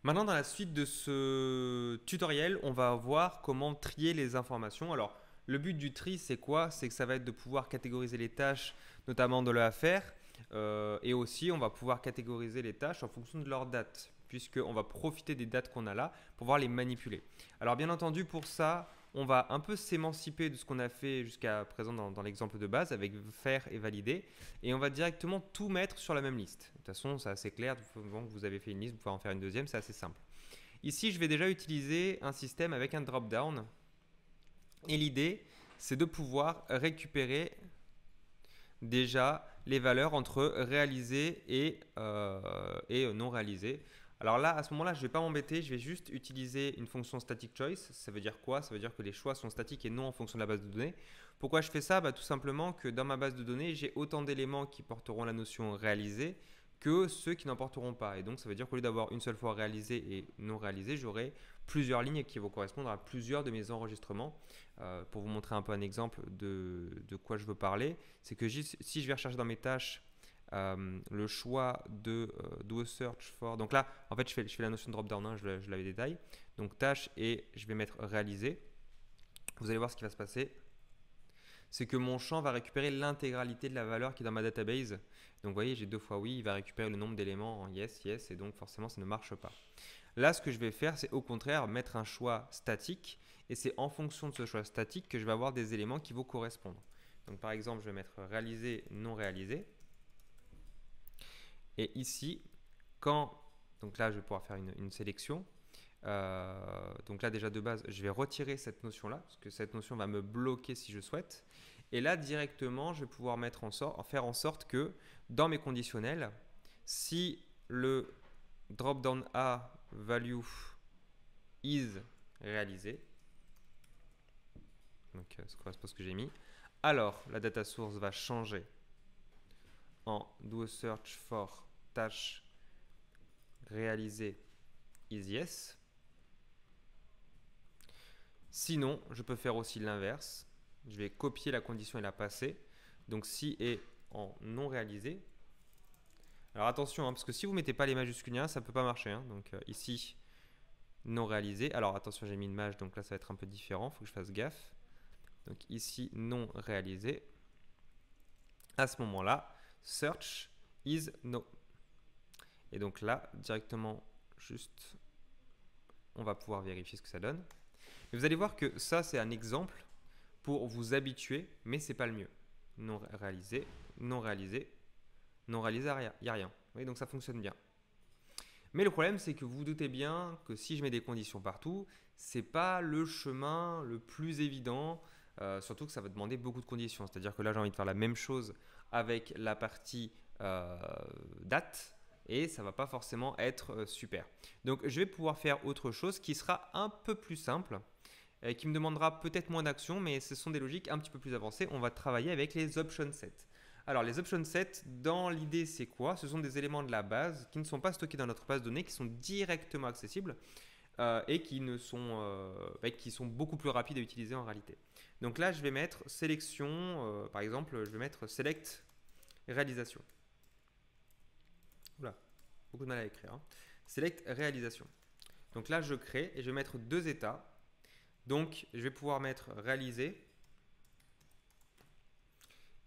Maintenant, dans la suite de ce tutoriel, on va voir comment trier les informations. Alors, le but du tri, c'est quoi? C'est que ça va être de pouvoir catégoriser les tâches, notamment de l'affaire, et aussi, on va pouvoir catégoriser les tâches en fonction de leur date, puisqu'on va profiter des dates qu'on a là pour pouvoir les manipuler. Alors, bien entendu, pour ça, on va un peu s'émanciper de ce qu'on a fait jusqu'à présent dans l'exemple de base, avec faire et valider, et on va directement tout mettre sur la même liste. De toute façon, c'est assez clair, que vous avez fait une liste, vous pouvez en faire une deuxième, c'est assez simple. Ici, je vais déjà utiliser un système avec un drop-down, et l'idée, c'est de pouvoir récupérer déjà les valeurs entre réalisé et non réalisé. Alors là, à ce moment-là, je ne vais pas m'embêter, je vais juste utiliser une fonction static choice. Ça veut dire quoi? Ça veut dire que les choix sont statiques et non en fonction de la base de données. Pourquoi je fais ça? Tout simplement que dans ma base de données, j'ai autant d'éléments qui porteront la notion réalisé que ceux qui n'en porteront pas. Et donc, ça veut dire qu'au lieu d'avoir une seule fois réalisé et non réalisé, j'aurai plusieurs lignes qui vont correspondre à plusieurs de mes enregistrements. Pour vous montrer un peu un exemple de quoi je veux parler, c'est que si je vais rechercher dans mes tâches le choix de do a search for. Donc là, en fait, je fais la notion de drop-down, hein, je l'avais détaillé. Donc tâche et je vais mettre réalisé. Vous allez voir ce qui va se passer. C'est que mon champ va récupérer l'intégralité de la valeur qui est dans ma database. Donc vous voyez, j'ai deux fois oui, il va récupérer le nombre d'éléments en yes, yes, et donc forcément ça ne marche pas. Là, ce que je vais faire, c'est au contraire mettre un choix statique, et c'est en fonction de ce choix statique que je vais avoir des éléments qui vont correspondre. Donc par exemple, je vais mettre réalisé, non réalisé. Et ici, donc là, je vais pouvoir faire une sélection. Donc là, déjà de base, je vais retirer cette notion-là, parce que cette notion va me bloquer si je souhaite. Et là, directement, je vais pouvoir faire en sorte que dans mes conditionnels, si le drop-down A value is réalisé, donc ça correspond à ce que j'ai mis, alors la data source va changer en do a search for tâche réalisée is yes. Sinon, je peux faire aussi l'inverse. Je vais copier la condition et la passer. Donc si est en non réalisé. Alors attention, hein, parce que si vous ne mettez pas les majuscules, ça ne peut pas marcher. Hein. Donc ici, non réalisé. Alors attention, j'ai mis une maj, donc là ça va être un peu différent. Il faut que je fasse gaffe. Donc ici, non réalisé. À ce moment-là, search is no. Et donc là, directement, juste, on va pouvoir vérifier ce que ça donne. Mais vous allez voir que ça, c'est un exemple pour vous habituer, mais ce n'est pas le mieux. Non réalisé, non réalisé, non réalisé, il n'y a rien. Oui, donc ça fonctionne bien. Mais le problème, c'est que vous vous doutez bien que si je mets des conditions partout, ce n'est pas le chemin le plus évident, surtout que ça va demander beaucoup de conditions. C'est-à-dire que là, j'ai envie de faire la même chose avec la partie date, et ça ne va pas forcément être super. Donc, je vais pouvoir faire autre chose qui sera un peu plus simple, qui me demandera peut-être moins d'action, mais ce sont des logiques un petit peu plus avancées. On va travailler avec les option sets. Alors, les option sets, dans l'idée, c'est quoi? Ce sont des éléments de la base qui ne sont pas stockés dans notre base de données, qui sont directement accessibles et qui sont beaucoup plus rapides à utiliser en réalité. Donc là, je vais mettre sélection, par exemple, je vais mettre select réalisation. Oula, beaucoup de mal à écrire. Hein. Select réalisation. Donc là, je crée et je vais mettre deux états. Donc, je vais pouvoir mettre réalisé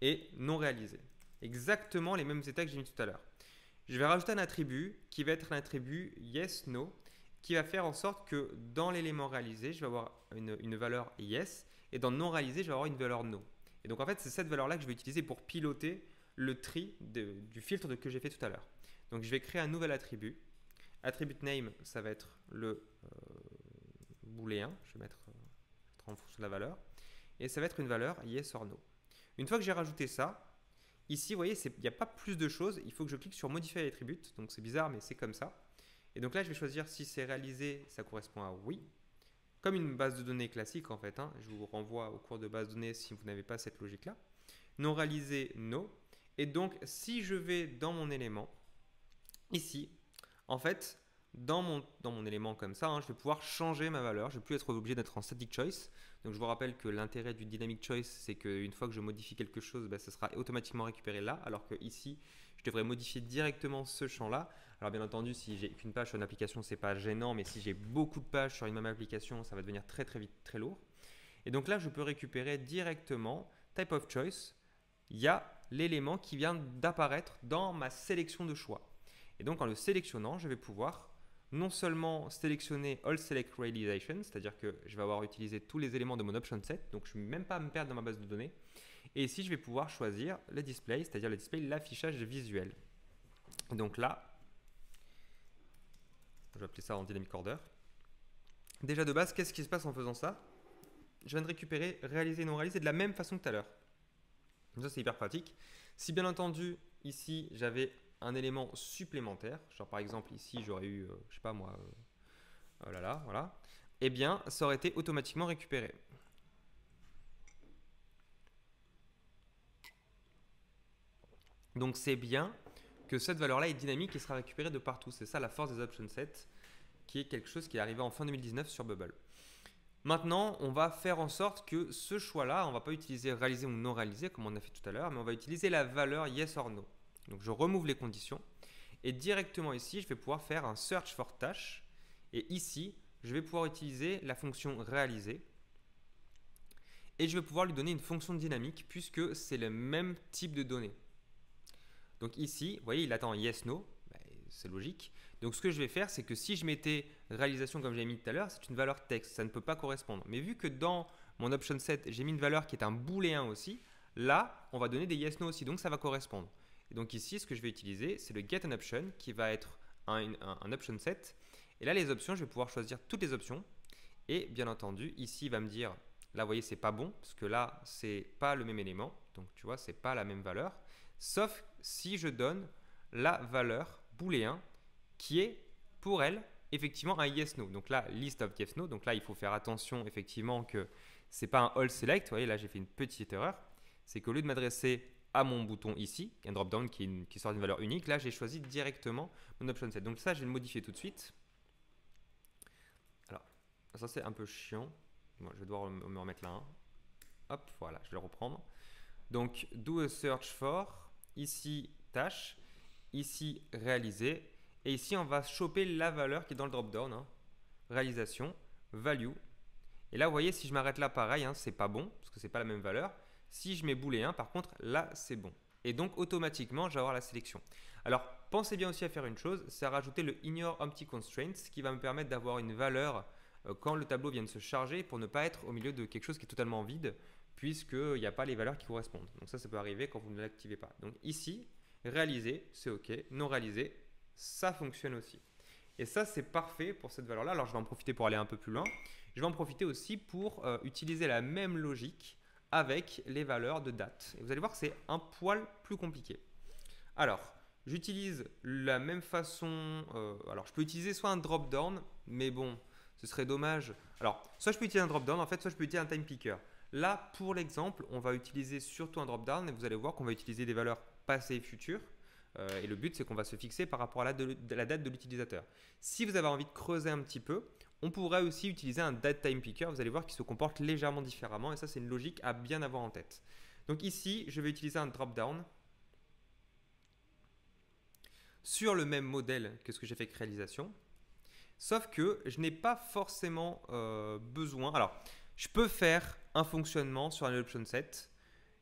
et non réalisé. Exactement les mêmes états que j'ai mis tout à l'heure. Je vais rajouter un attribut qui va être l'attribut yes, no, qui va faire en sorte que dans l'élément réalisé, je vais avoir une valeur yes, et dans non réalisé, je vais avoir une valeur no. Et donc en fait, c'est cette valeur-là que je vais utiliser pour piloter le tri du filtre que j'ai fait tout à l'heure. Donc je vais créer un nouvel attribut. Attribute name, ça va être le booléen. Je vais mettre en fonction de la valeur. Et ça va être une valeur yes or no. Une fois que j'ai rajouté ça, ici, vous voyez, il n'y a pas plus de choses. Il faut que je clique sur modifier attribut. Donc c'est bizarre, mais c'est comme ça. Et donc là, je vais choisir si c'est réalisé, ça correspond à oui. Comme une base de données classique en fait. Hein. Je vous renvoie au cours de base de données si vous n'avez pas cette logique-là. Non réalisé, no. Et donc, si je vais dans mon élément, ici, en fait, dans mon élément comme ça, hein, je vais pouvoir changer ma valeur. Je ne vais plus être obligé d'être en static choice. Donc je vous rappelle que l'intérêt du dynamic choice, c'est qu'une fois que je modifie quelque chose, ça sera automatiquement récupéré là, alors que ici, je devrais modifier directement ce champ-là. Alors bien entendu, si j'ai qu'une page sur une application, c'est pas gênant, mais si j'ai beaucoup de pages sur une même application, ça va devenir très très vite très lourd. Et donc là, je peux récupérer directement type of choice. Il y a l'élément qui vient d'apparaître dans ma sélection de choix. Et donc en le sélectionnant, je vais pouvoir non seulement sélectionner All Select Realization, c'est-à-dire que je vais avoir utilisé tous les éléments de mon option set, donc je ne vais même pas me perdre dans ma base de données. Et ici, je vais pouvoir choisir le display, c'est-à-dire le display, l'affichage visuel. Donc là, je vais appeler ça en dynamic order. Déjà de base, qu'est-ce qui se passe en faisant ça? Je viens de récupérer réaliser et non réaliser de la même façon que tout à l'heure. Ça, c'est hyper pratique. Si bien entendu, ici, j'avais un élément supplémentaire, genre par exemple ici, j'aurais eu, je sais pas moi, oh là là, voilà, eh bien, ça aurait été automatiquement récupéré. Donc, c'est bien que cette valeur-là est dynamique et sera récupérée de partout. C'est ça la force des option sets, qui est quelque chose qui est arrivé en fin 2019 sur Bubble. Maintenant, on va faire en sorte que ce choix-là, on ne va pas utiliser réaliser ou non réaliser comme on a fait tout à l'heure, mais on va utiliser la valeur yes or no. Donc, je remove les conditions et directement ici, je vais pouvoir faire un search for tâche. Et ici, je vais pouvoir utiliser la fonction réaliser et je vais pouvoir lui donner une fonction dynamique puisque c'est le même type de données. Donc ici, vous voyez, il attend yes, no, c'est logique. Donc ce que je vais faire, c'est que si je mettais réalisation comme j'ai mis tout à l'heure, c'est une valeur texte, ça ne peut pas correspondre. Mais vu que dans mon option set, j'ai mis une valeur qui est un booléen aussi, là, on va donner des yes, no aussi, donc ça va correspondre. Et donc ici, ce que je vais utiliser, c'est le get an option qui va être un option set. Et là, les options, je vais pouvoir choisir toutes les options. Et bien entendu, ici, il va me dire, là, vous voyez, c'est pas bon, parce que là, c'est pas le même élément. Donc, tu vois, c'est pas la même valeur. Sauf si je donne la valeur booléen qui est pour elle effectivement un yes no. Donc là, list of yes no. Donc là, il faut faire attention effectivement que c'est pas un all select. Vous voyez, là, j'ai fait une petite erreur. C'est qu'au lieu de m'adresser à mon bouton ici, un drop down qui sort d'une valeur unique, là, j'ai choisi directement mon option set. Donc ça, je vais le modifier tout de suite. Alors, ça c'est un peu chiant. Bon, je vais devoir me remettre là. Hop, voilà, je vais le reprendre. Donc, do a search for, ici, tâche, ici, réaliser. Et ici, on va choper la valeur qui est dans le drop-down. Hein. Réalisation, value. Et là, vous voyez, si je m'arrête là, pareil, hein, c'est pas bon, parce que c'est pas la même valeur. Si je mets booléen, par contre, là, c'est bon. Et donc, automatiquement, je vais avoir la sélection. Alors, pensez bien aussi à faire une chose, c'est à rajouter le ignore empty constraints, ce qui va me permettre d'avoir une valeur quand le tableau vient de se charger, pour ne pas être au milieu de quelque chose qui est totalement vide, puisqu'il n'y a pas les valeurs qui correspondent. Donc ça peut arriver quand vous ne l'activez pas. Donc ici, réaliser, c'est OK. Non réaliser, ça fonctionne aussi. Et ça, c'est parfait pour cette valeur-là. Alors, je vais en profiter pour aller un peu plus loin. Je vais en profiter aussi pour utiliser la même logique avec les valeurs de date. Et vous allez voir que c'est un poil plus compliqué. Alors, j'utilise la même façon. Alors, je peux utiliser soit un drop-down, mais bon, ce serait dommage. Alors, soit je peux utiliser un drop-down, en fait, soit je peux utiliser un time picker. Là, pour l'exemple, on va utiliser surtout un drop-down et vous allez voir qu'on va utiliser des valeurs passées et futures. Et le but, c'est qu'on va se fixer par rapport à la date de l'utilisateur. Si vous avez envie de creuser un petit peu, on pourrait aussi utiliser un date time picker. Vous allez voir qu'il se comporte légèrement différemment et ça, c'est une logique à bien avoir en tête. Donc ici, je vais utiliser un drop-down sur le même modèle que ce que j'ai fait avec réalisation. Sauf que je n'ai pas forcément besoin. Alors, je peux faire un fonctionnement sur un option set.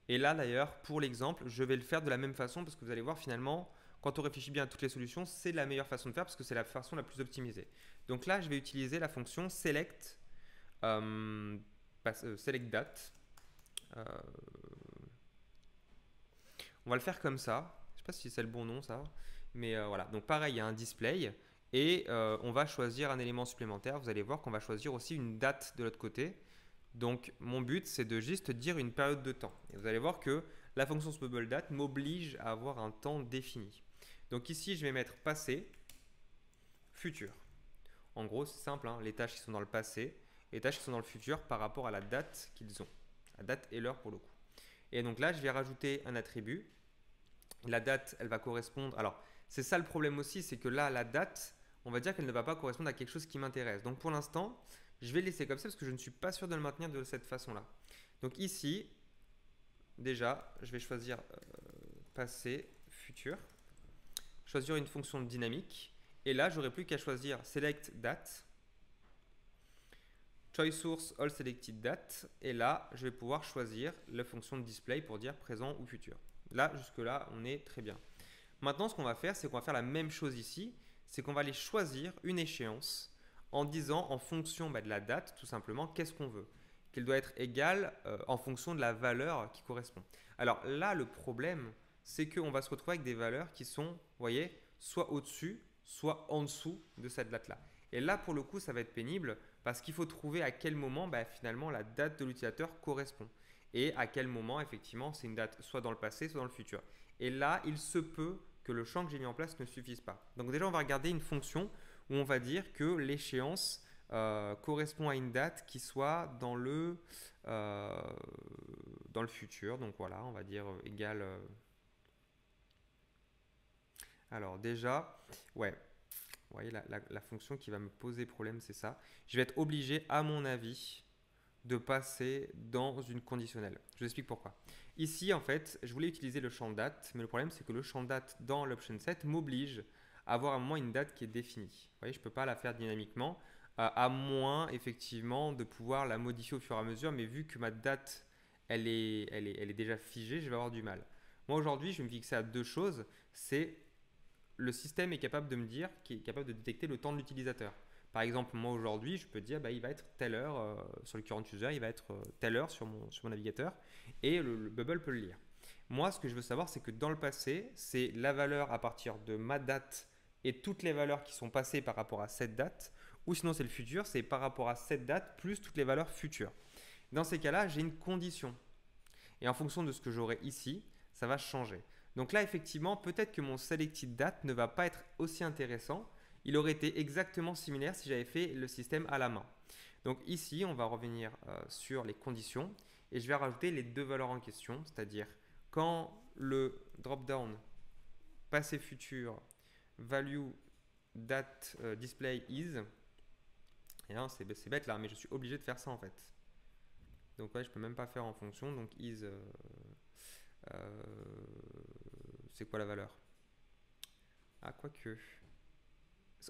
Et là, d'ailleurs, pour l'exemple, je vais le faire de la même façon parce que vous allez voir finalement, quand on réfléchit bien à toutes les solutions, c'est la meilleure façon de faire parce que c'est la façon la plus optimisée. Donc là, je vais utiliser la fonction select, select date. On va le faire comme ça. Je ne sais pas si c'est le bon nom, ça. Mais voilà. Donc pareil, il y a un display. Et on va choisir un élément supplémentaire. Vous allez voir qu'on va choisir aussi une date de l'autre côté. Donc, mon but, c'est de juste dire une période de temps. Et vous allez voir que la fonction SbubleDate m'oblige à avoir un temps défini. Donc ici, je vais mettre passé, futur. En gros, c'est simple, hein, les tâches qui sont dans le passé et les tâches qui sont dans le futur par rapport à la date qu'ils ont. La date et l'heure pour le coup. Et donc là, je vais rajouter un attribut. La date, elle va correspondre… Alors, c'est ça le problème aussi, c'est que là, la date… on va dire qu'elle ne va pas correspondre à quelque chose qui m'intéresse. Donc pour l'instant, je vais le laisser comme ça parce que je ne suis pas sûr de le maintenir de cette façon-là. Donc ici, déjà, je vais choisir passé, futur, choisir une fonction dynamique. Et là, j'aurai plus qu'à choisir select date, choice source all selected date. Et là, je vais pouvoir choisir la fonction de display pour dire présent ou futur. Là, jusque-là, on est très bien. Maintenant, ce qu'on va faire, c'est qu'on va faire la même chose ici. C'est qu'on va aller choisir une échéance en disant en fonction de la date, tout simplement, qu'est-ce qu'on veut. Qu'elle doit être égale en fonction de la valeur qui correspond. Alors là, le problème, c'est qu'on va se retrouver avec des valeurs qui sont, vous voyez, soit au-dessus, soit en dessous de cette date-là. Et là, pour le coup, ça va être pénible parce qu'il faut trouver à quel moment, finalement, la date de l'utilisateur correspond. Et à quel moment, effectivement, c'est une date soit dans le passé, soit dans le futur. Et là, il se peut que le champ que j'ai mis en place ne suffise pas. Donc déjà, on va regarder une fonction où on va dire que l'échéance correspond à une date qui soit dans le futur. Donc voilà, on va dire égal. Alors déjà, ouais, vous voyez, la fonction qui va me poser problème, c'est ça. Je vais être obligé, à mon avis, de passer dans une conditionnelle. Je vous explique pourquoi. Ici, en fait, je voulais utiliser le champ date, mais le problème, c'est que le champ date dans l'option set m'oblige à avoir à un moment une date qui est définie. Vous voyez, je ne peux pas la faire dynamiquement, à moins, effectivement, de pouvoir la modifier au fur et à mesure, mais vu que ma date, elle est déjà figée, je vais avoir du mal. Moi, aujourd'hui, je vais me fixer à deux choses. C'est le système est capable de me dire, qui est capable de détecter le temps de l'utilisateur. Par exemple, moi aujourd'hui, je peux dire il va être telle heure sur le current user, il va être telle heure sur mon navigateur et le Bubble peut le lire. Moi, ce que je veux savoir, c'est que dans le passé, c'est la valeur à partir de ma date et toutes les valeurs qui sont passées par rapport à cette date, ou sinon c'est le futur, c'est par rapport à cette date plus toutes les valeurs futures. Dans ces cas-là, j'ai une condition. Et en fonction de ce que j'aurai ici, ça va changer. Donc là, effectivement, peut-être que mon selected date ne va pas être aussi intéressant. Il aurait été exactement similaire si j'avais fait le système à la main. Donc ici, on va revenir sur les conditions et je vais rajouter les deux valeurs en question, c'est-à-dire quand le drop-down passé futur value date display is, et là c'est bête là, mais je suis obligé de faire ça en fait. Donc ouais, je peux même pas faire en fonction, donc is, c'est quoi la valeur? Ah, quoique.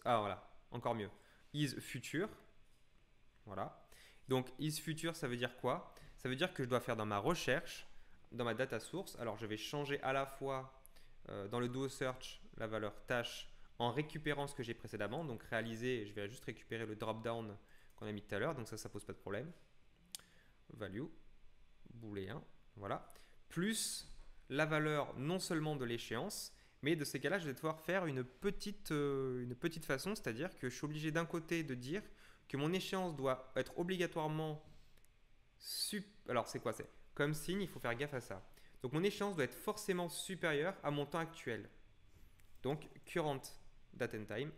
Ah voilà, encore mieux. Is future. Voilà. Donc is future, ça veut dire quoi? Ça veut dire que je dois faire dans ma recherche, dans ma data source. Alors je vais changer à la fois dans le duo search la valeur tâche en récupérant ce que j'ai précédemment. Donc réaliser, je vais juste récupérer le drop down qu'on a mis tout à l'heure. Donc ça pose pas de problème. Value, booléen, voilà. Plus la valeur non seulement de l'échéance, mais de ces cas-là, je vais devoir faire une petite façon, c'est-à-dire que je suis obligé d'un côté de dire que mon échéance doit être obligatoirement alors c'est quoi? C'est comme signe, il faut faire gaffe à ça. Donc mon échéance doit être forcément supérieure à mon temps actuel. Donc current date and time,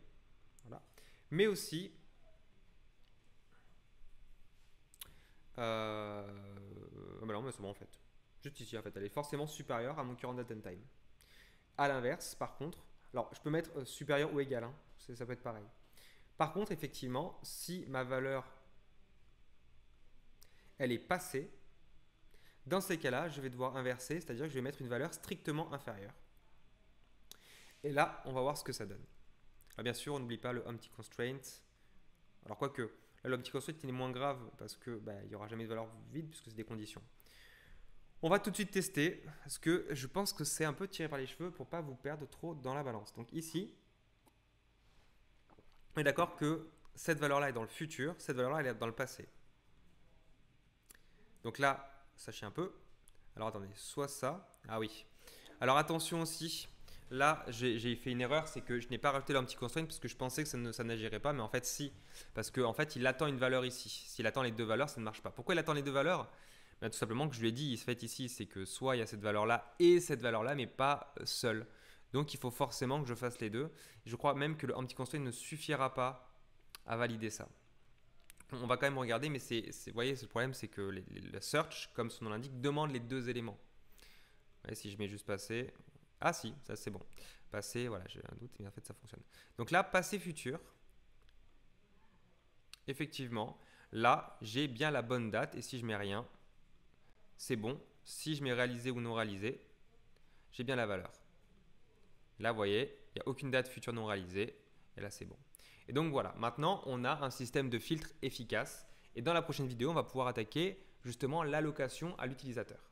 voilà. Mais aussi non, mais c'est bon en fait. Juste ici en fait, elle est forcément supérieure à mon current date and time. À l'inverse, par contre, alors je peux mettre supérieur ou égal, hein, ça peut être pareil. Par contre, effectivement, si ma valeur elle est passée, dans ces cas-là, je vais devoir inverser, c'est-à-dire que je vais mettre une valeur strictement inférieure. Et là, on va voir ce que ça donne. Alors bien sûr, on n'oublie pas le empty constraint. Alors quoique, là, le empty constraint il est moins grave parce que il n'y aura jamais de valeur vide puisque c'est des conditions. On va tout de suite tester parce que je pense que c'est un peu tiré par les cheveux pour ne pas vous perdre trop dans la balance. Donc ici, on est d'accord que cette valeur-là est dans le futur, cette valeur-là elle est dans le passé. Donc là, sachez un peu. Alors attendez, soit ça. Ah oui. Alors attention aussi. Là, j'ai fait une erreur, c'est que je n'ai pas rajouté l'empty constraint parce que je pensais que ça n'agirait pas, mais en fait si. Parce qu'en fait, il attend une valeur ici. S'il attend les deux valeurs, ça ne marche pas. Pourquoi il attend les deux valeurs? Tout simplement que je lui ai dit, fait ici, c'est que soit il y a cette valeur-là et cette valeur-là, mais pas seule. Donc il faut forcément que je fasse les deux. Je crois même que le empty constraint ne suffira pas à valider ça. On va quand même regarder, mais vous voyez, le problème, c'est que la search, comme son nom l'indique, demande les deux éléments. Voyez, si je mets juste passer, Ah si, ça c'est bon. Passé, voilà, j'ai un doute, mais en fait ça fonctionne. Donc là, passé futur, effectivement, là, j'ai bien la bonne date et si je mets rien, c'est bon. Si je mets réalisé ou non réalisé, j'ai bien la valeur. Là, vous voyez, il n'y a aucune date future non réalisée et là, c'est bon. Et donc voilà, maintenant, on a un système de filtre efficace et dans la prochaine vidéo, on va pouvoir attaquer justement l'allocation à l'utilisateur.